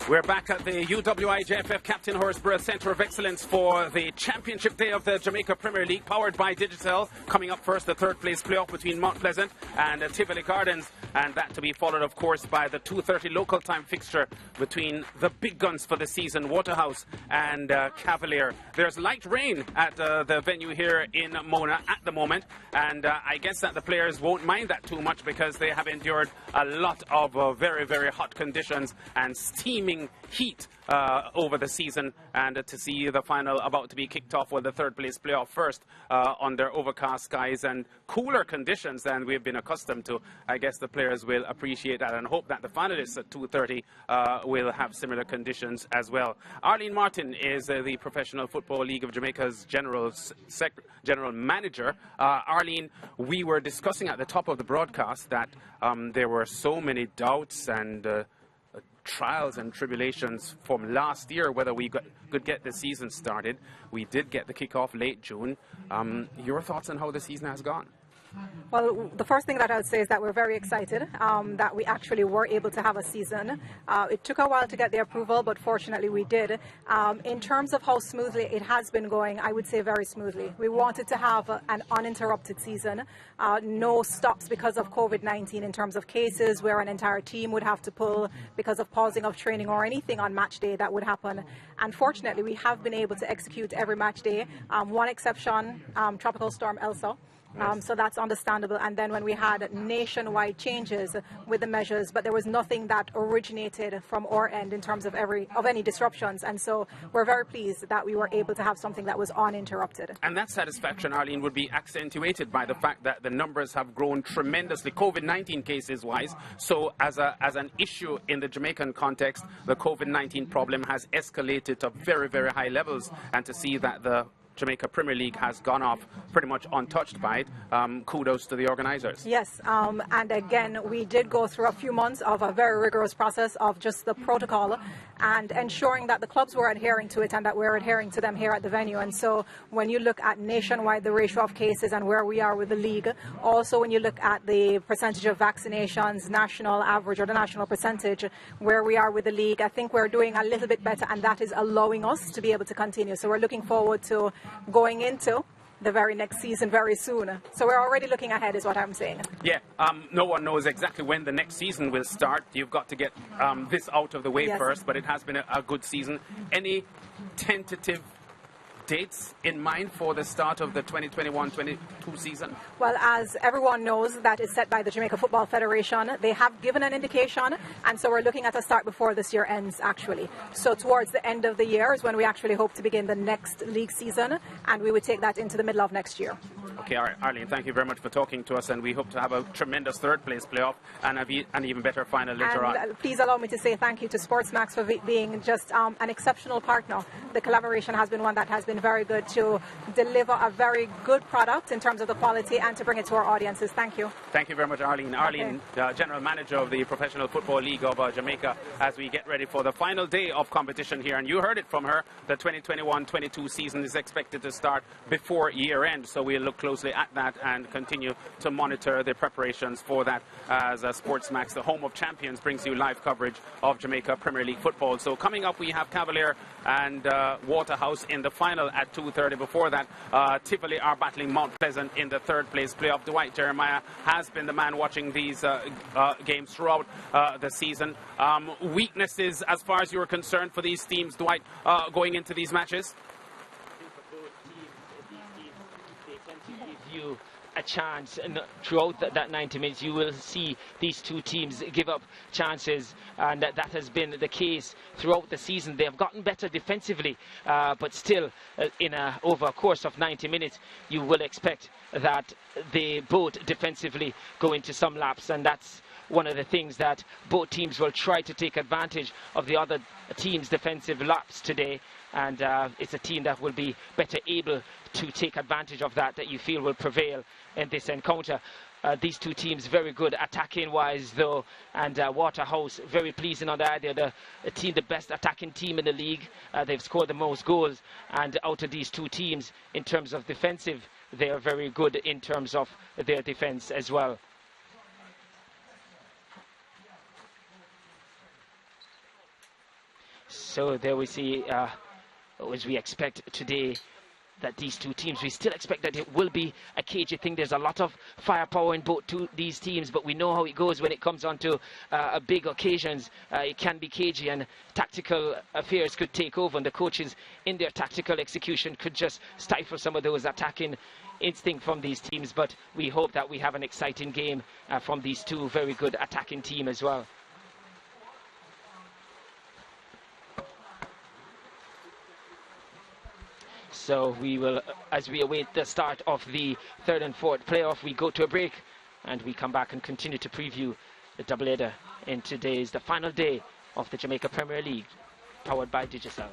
We're back at the UWI-JFF Captain Horsburgh Centre of Excellence for the Championship Day of the Jamaica Premier League, powered by Digital. Coming up first, the third place playoff between Mount Pleasant and Tivoli Gardens, and that to be followed, of course, by the 2:30 local time fixture between the big guns for the season, Waterhouse and Cavalier. There's light rain at the venue here in Mona at the moment, and I guess that the players won't mind that too much because they have endured a lot of very, very hot conditions and steaming heat over the season, and to see the final about to be kicked off with the third place playoff first under overcast skies and cooler conditions than we've been accustomed to. I guess the players will appreciate that and hope that the finalists at 2:30 will have similar conditions as well. Arlene Martin is the Professional Football League of Jamaica's general manager. Arlene, we were discussing at the top of the broadcast that there were so many doubts and trials and tribulations from last year whether we could get the season started. We did get the kickoff late June. Your thoughts on how the season has gone? Well, the first thing that I would say is that we're very excited that we actually were able to have a season. It took a while to get the approval, but fortunately we did. In terms of how smoothly it has been going, I would say very smoothly. We wanted to have an uninterrupted season, no stops because of COVID-19 in terms of cases where an entire team would have to pull because of pausing of training or anything on match day that would happen. And fortunately, we have been able to execute every match day. One exception, Tropical Storm Elsa. So that's understandable. And then when we had nationwide changes with the measures, but there was nothing that originated from our end in terms of any disruptions. And so we're very pleased that we were able to have something that was uninterrupted. And that satisfaction, Arlene, would be accentuated by the fact that the numbers have grown tremendously, COVID-19 cases-wise. So as an issue in the Jamaican context, the COVID-19 problem has escalated to very, very high levels. And to see that the Jamaica Premier League has gone off pretty much untouched by it. Kudos to the organisers. Yes, and again, we did go through a few months of a very rigorous process of just the protocol and ensuring that the clubs were adhering to it and that we're adhering to them here at the venue. And so when you look at nationwide the ratio of cases and where we are with the league, also when you look at the percentage of vaccinations, national average or the national percentage, where we are with the league, I think we're doing a little bit better, and that is allowing us to be able to continue. So we're looking forward to going into the very next season very soon. So we're already looking ahead is what I'm saying. Yeah, no one knows exactly when the next season will start. You've got to get this out of the way first, but it has been a good season. Any tentative dates in mind for the start of the 2021-22 season? Well, as everyone knows, that is set by the Jamaica Football Federation. They have given an indication, and so we're looking at a start before this year ends, actually. So towards the end of the year is when we actually hope to begin the next league season, and we would take that into the middle of next year. Okay, Arlene, thank you very much for talking to us, and we hope to have a tremendous third place playoff and an even better final later on. Please allow me to say thank you to SportsMax for being just an exceptional partner. The collaboration has been one that has been very good to deliver a very good product in terms of the quality and to bring it to our audiences. Thank you. Thank you very much, Arlene. Arlene, General Manager of the Professional Football League of Jamaica, as we get ready for the final day of competition here. And you heard it from her, the 2021-22 season is expected to start before year end. So we'll look closely at that and continue to monitor the preparations for that as SportsMax, the home of champions, brings you live coverage of Jamaica Premier League football. So coming up, we have Cavalier and Waterhouse in the final at 2:30. Before that, Tivoli are battling Mount Pleasant in the third place playoff. Dwight Jeremiah has been the man watching these games throughout the season. Weaknesses, as far as you're concerned, for these teams, Dwight, going into these matches? You a chance, and throughout that 90 minutes you will see these two teams give up chances, and that has been the case throughout the season. They have gotten better defensively, but still over a course of 90 minutes you will expect that they both defensively go into some laps, and that's one of the things that both teams will try to take advantage of the other team's defensive laps today, and it's a team that will be better able to take advantage of that you feel will prevail in this encounter. These two teams very good attacking wise though, and Waterhouse very pleasing on that. They're the best attacking team in the league. They've scored the most goals, and out of these two teams in terms of defensive, they are very good in terms of their defense as well. So there we see, as we expect today, that these two teams, we still expect that it will be a cagey thing. There's a lot of firepower in both these teams, but we know how it goes when it comes on to big occasions. It can be cagey, and tactical affairs could take over, and the coaches in their tactical execution could just stifle some of those attacking instinct from these teams. But we hope that we have an exciting game from these two very good attacking teams as well. So we will, as we await the start of the third and fourth playoff, we go to a break and we come back and continue to preview the doubleheader in the final day of the Jamaica Premier League, powered by Digicel.